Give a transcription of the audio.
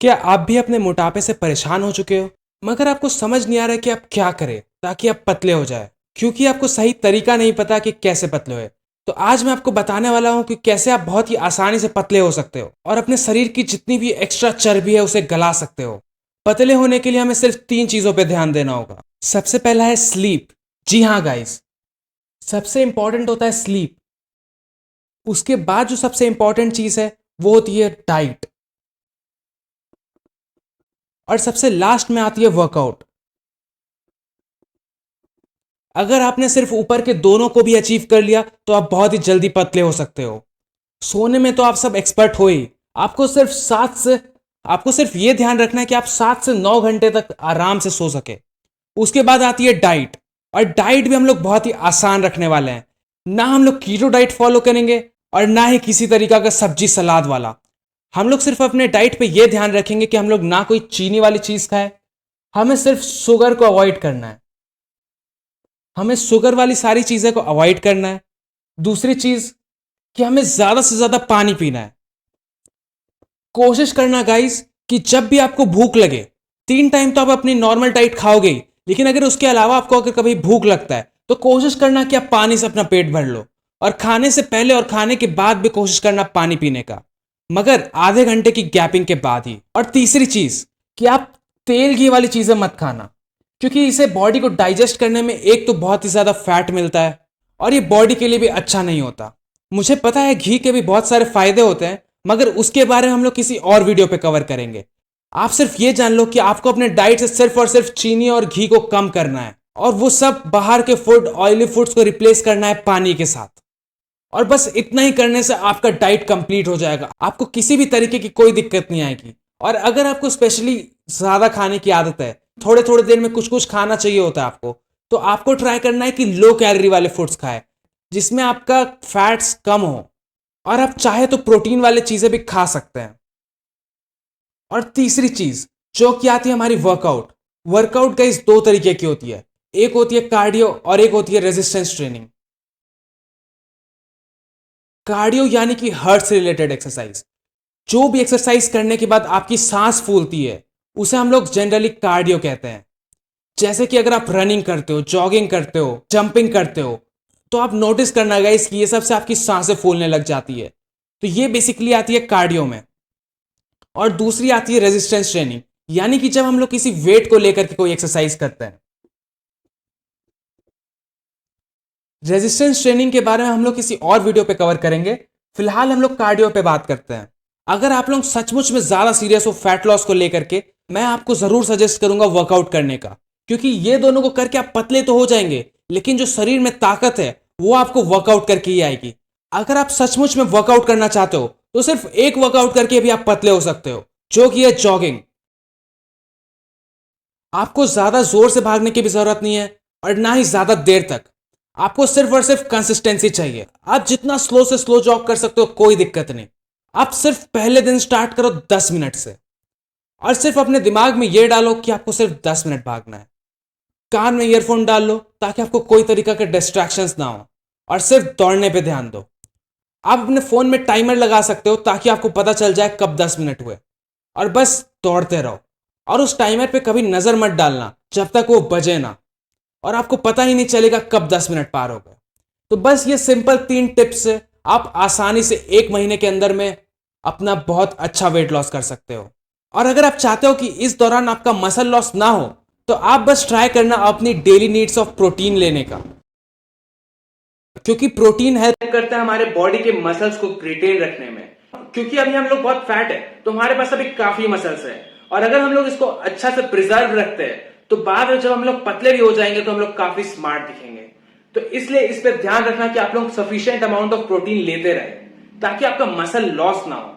क्या आप भी अपने मोटापे से परेशान हो चुके हो मगर आपको समझ नहीं आ रहा है कि आप क्या करें ताकि आप पतले हो जाए, क्योंकि आपको सही तरीका नहीं पता कि कैसे पतले हो। तो आज मैं आपको बताने वाला हूं कि कैसे आप बहुत ही आसानी से पतले हो सकते हो और अपने शरीर की जितनी भी एक्स्ट्रा चर्बी है उसे गला सकते हो। पतले होने के लिए हमें सिर्फ 3 चीजों पे ध्यान देना होगा। सबसे पहला है स्लीप। जी हाँ गाइस, सबसे इंपॉर्टेंट होता है स्लीप। उसके बाद जो सबसे इंपॉर्टेंट चीज है वो होती है डाइट। और सबसे लास्ट में आती है वर्कआउट। अगर आपने सिर्फ ऊपर के दोनों को भी अचीव कर लिया तो आप बहुत ही जल्दी पतले हो सकते हो। सोने में तो आप सब एक्सपर्ट हो ही। आपको सिर्फ सात से आपको सिर्फ ये ध्यान रखना है कि आप 7 से 9 घंटे तक आराम से सो सके। उसके बाद आती है डाइट। और डाइट भी हम लोग बहुत ही आसान रखने वाले हैं। ना हम लोग कीटो डाइट फॉलो करेंगे और ना ही किसी तरीका का सब्जी सलाद वाला। हम लोग सिर्फ अपने डाइट पे ये ध्यान रखेंगे कि हम लोग ना कोई चीनी वाली चीज खाए। हमें सिर्फ शुगर को अवॉइड करना है। हमें शुगर वाली सारी चीजें को अवॉइड करना है। दूसरी चीज कि हमें ज्यादा से ज्यादा पानी पीना है। कोशिश करना गाइस कि जब भी आपको भूख लगे, 3 टाइम तो आप अपनी नॉर्मल डाइट खाओगे ही, लेकिन अगर उसके अलावा आपको अगर कभी भूख लगता है तो कोशिश करना कि आप पानी से अपना पेट भर लो। और खाने से पहले और खाने के बाद भी कोशिश करना पानी पीने का, मगर आधे घंटे की गैपिंग के बाद ही। और तीसरी चीज कि आप तेल घी वाली चीजें मत खाना, क्योंकि इसे बॉडी को डाइजेस्ट करने में एक तो बहुत ही ज्यादा फैट मिलता है और ये बॉडी के लिए भी अच्छा नहीं होता। मुझे पता है घी के भी बहुत सारे फायदे होते हैं, मगर उसके बारे में हम लोग किसी और वीडियो पे कवर करेंगे। आप सिर्फ ये जान लो कि आपको अपने डाइट से सिर्फ और सिर्फ चीनी और घी को कम करना है और वो सब बाहर के फूड, ऑयली फूड्स को रिप्लेस करना है पानी के साथ। और बस इतना ही करने से आपका डाइट कंप्लीट हो जाएगा। आपको किसी भी तरीके की कोई दिक्कत नहीं आएगी। और अगर आपको स्पेशली ज्यादा खाने की आदत है, थोड़े थोड़े देर में कुछ कुछ खाना चाहिए होता है आपको, तो आपको ट्राई करना है कि लो कैलोरी वाले फूड्स खाए जिसमें आपका फैट्स कम हो। और आप चाहे तो प्रोटीन वाले चीजें भी खा सकते हैं। और तीसरी चीज जो कि आती है हमारी वर्कआउट। वर्कआउट का इस 2 तरीके की होती है, एक होती है कार्डियो और एक होती है रेजिस्टेंस ट्रेनिंग। कार्डियो यानी कि हार्ट से रिलेटेड एक्सरसाइज। जो भी एक्सरसाइज करने के बाद आपकी सांस फूलती है उसे हम लोग जनरली कार्डियो कहते हैं। जैसे कि अगर आप रनिंग करते हो, जॉगिंग करते हो, जंपिंग करते हो, तो आप नोटिस करना गाइस कि ये सबसे आपकी सांसें फूलने लग जाती है। तो ये बेसिकली आती है कार्डियो में। और दूसरी आती है रेजिस्टेंस ट्रेनिंग, यानी कि जब हम लोग किसी वेट को लेकर के कोई एक्सरसाइज करते हैं। रेजिस्टेंस ट्रेनिंग के बारे में हम लोग किसी और वीडियो पे कवर करेंगे। फिलहाल हम लोग कार्डियो पे बात करते हैं। अगर आप लोग सचमुच में ज्यादा सीरियस हो फैट लॉस को लेकर के, मैं आपको जरूर सजेस्ट करूंगा वर्कआउट करने का, क्योंकि ये दोनों को करके आप पतले तो हो जाएंगे, लेकिन जो शरीर में ताकत है वो आपको वर्कआउट करके ही आएगी। अगर आप सचमुच में वर्कआउट करना चाहते हो तो सिर्फ एक वर्कआउट करके भी आप पतले हो सकते हो, जो कि है जॉगिंग। आपको ज्यादा जोर से भागने की भी जरूरत नहीं है और ना ही ज्यादा देर तक। आपको सिर्फ और सिर्फ कंसिस्टेंसी चाहिए। आप जितना स्लो से स्लो जॉग कर सकते हो कोई दिक्कत नहीं। आप सिर्फ पहले दिन स्टार्ट करो 10 मिनट से और सिर्फ अपने दिमाग में यह डालो कि आपको सिर्फ 10 मिनट भागना है। कान में ईयरफोन डाल लो ताकि आपको कोई तरीका के डिस्ट्रैक्शंस ना हो और सिर्फ दौड़ने पे ध्यान दो। आप अपने फोन में टाइमर लगा सकते हो ताकि आपको पता चल जाए कब 10 मिनट हुए, और बस दौड़ते रहो। और उस टाइमर पे कभी नजर मत डालना जब तक वो बजे ना, और आपको पता ही नहीं चलेगा कब 10 मिनट पार हो गए। तो बस ये सिंपल 3 टिप्स से आप आसानी से 1 महीने के अंदर में अपना बहुत अच्छा वेट लॉस कर सकते हो। और अगर आप चाहते हो कि इस दौरान आपका मसल लॉस ना हो, तो आप बस ट्राई करना अपनी डेली नीड्स ऑफ प्रोटीन लेने का, क्योंकि प्रोटीन हेल्प करता है हमारे बॉडी के मसल्स को रिटेन रखने में। क्योंकि अभी हम लोग बहुत फैट है तो हमारे पास अभी काफी मसल्स है, और अगर हम लोग इसको अच्छा से प्रिजर्व रखते हैं तो बाद में जब हम लोग पतले भी हो जाएंगे तो हम लोग काफी स्मार्ट दिखेंगे। तो इसलिए इस पर ध्यान रखना कि आप लोग सफिशिएंट अमाउंट ऑफ प्रोटीन लेते रहे ताकि आपका मसल लॉस ना हो।